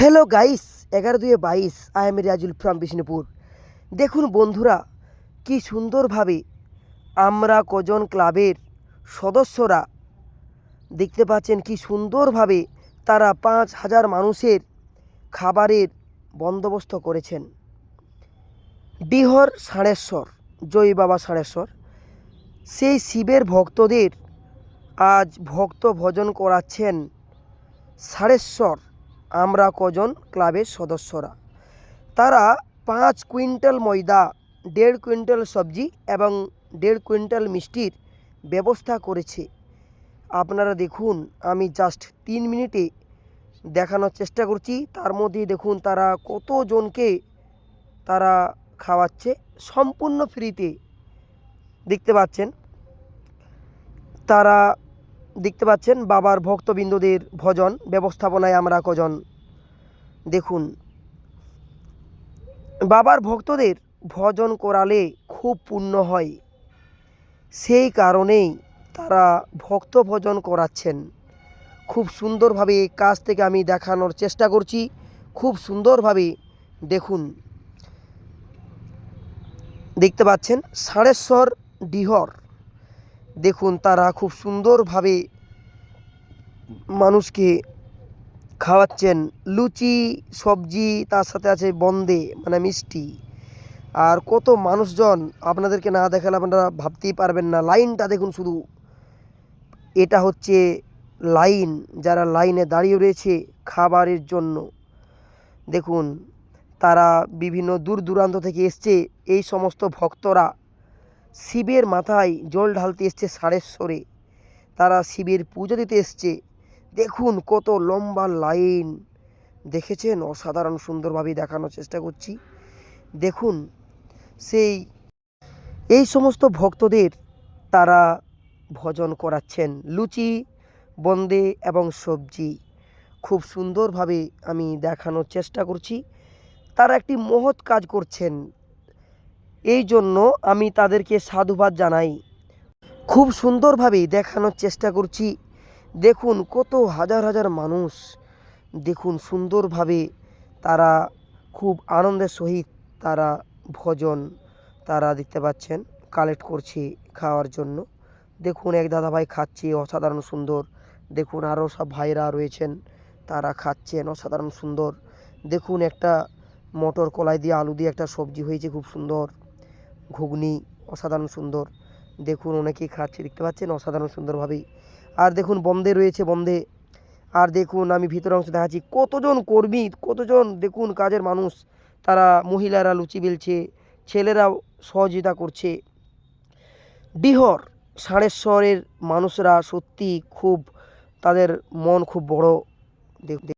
Hello guys, 11/2/22 I am Riazul from Bishnupur. দেখুন বন্ধুরা, কি সুন্দরভাবে আমরা কজন ক্লাবের সদস্যরা দেখতে পাচ্ছেন কি সুন্দরভাবে তারা 5,000 মানুষের খাবারের বন্দোবস্ত করেছেন। ডিহর ষাঁড়েশ্বর, জয় বাবা ষাঁড়েশ্বর, সেই শিবের ভক্তদের আজ ভক্ত ভজন করাচ্ছেন ষাঁড়েশ্বর আমরা কজন ক্লাবের সদস্যরা। তারা 5 কুইন্টাল ময়দা, 1.5 কুইন্টাল সবজি এবং 1.5 কুইন্টাল মিষ্টির ব্যবস্থা করেছে। আপনারা দেখুন, আমি জাস্ট 3 মিনিটে দেখানোর চেষ্টা করছি। তার মধ্যে দেখুন তারা কতজনকে তারা খাওয়াচ্ছে সম্পূর্ণ ফ্রিতে। দেখতে পাচ্ছেন তারা দেখতে পাচ্ছেন বাবার ভক্তবৃন্দদের ভজন ব্যবস্থাপনায় আমরা কজন। দেখুন, বাবার ভক্তদের ভজন করালে খুব পুণ্য হয়, সেই কারণেই তারা ভক্ত ভজন করাচ্ছেন। খুব সুন্দরভাবে কাছ থেকে আমি দেখানোর চেষ্টা করছি, খুব সুন্দরভাবে দেখুন। দেখতে পাচ্ছেন ষাঁড়েশ্বর ডিহর, দেখুন তারা খুব সুন্দরভাবে মানুষকে খাওয়াচ্ছেন লুচি সবজি, তার সাথে আছে বন্দে মানে মিষ্টি। আর কত মানুষজন, আপনাদেরকে না দেখালে আপনারা ভাবতেই পারবেন না। লাইনটা দেখুন শুধু, এটা হচ্ছে লাইন, যারা লাইনে দাঁড়িয়ে রয়েছে খাবারের জন্য। দেখুন তারা বিভিন্ন দূর দূরান্ত থেকে এসছে, এই সমস্ত ভক্তরা শিবের মাথায় জল ঢালতে এসছে ষাঁড়েশ্বরে, তারা শিবের পুজো দিতে এসছে। দেখুন কত লম্বা লাইন, দেখেছেন? অসাধারণ সুন্দরভাবে দেখানোর চেষ্টা করছি। দেখুন এই সমস্ত ভক্তদের তারা ভজন করাচ্ছেন লুচি বন্দে এবং সবজি। খুব সুন্দরভাবে আমি দেখানোর চেষ্টা করছি। তারা একটি মহৎ কাজ করছেন, এই জন্য আমি তাদেরকে সাধুবাদ জানাই। খুব সুন্দরভাবে দেখানোর চেষ্টা করছি। দেখুন কত হাজার হাজার মানুষ, দেখুন সুন্দরভাবে তারা খুব আনন্দের সহিত তারা ভজন তারা দেখতে পাচ্ছেন কালেক্ট করছে খাওয়ার জন্য। দেখুন এক দাদাভাই খাচ্ছে, অসাধারণ সুন্দর। দেখুন আরও সব ভাইরা রয়েছেন, তারা খাচ্ছেন অসাধারণ সুন্দর। দেখুন একটা মটর কলাই দিয়ে আলু দিয়ে একটা সবজি হয়েছে, খুব সুন্দর ঘুগনি, অসাধারণ সুন্দর। দেখুন অনেকেই খাচ্ছে, দেখতে পাচ্ছেন অসাধারণ সুন্দরভাবেই। আর দেখুন বন্দে রয়েছে বন্দে। আর দেখুন আমি ভিতরের অংশ দেখাচ্ছি, কতজন কর্মী, কতজন দেখুন কাজের মানুষ, তারা মহিলারা লুচি বেলছে, ছেলেরাও সহযোগিতা করছে। ডিহর ষাঁড়েশ্বরের মানুষরা সত্যি খুব, তাদের মন খুব বড়।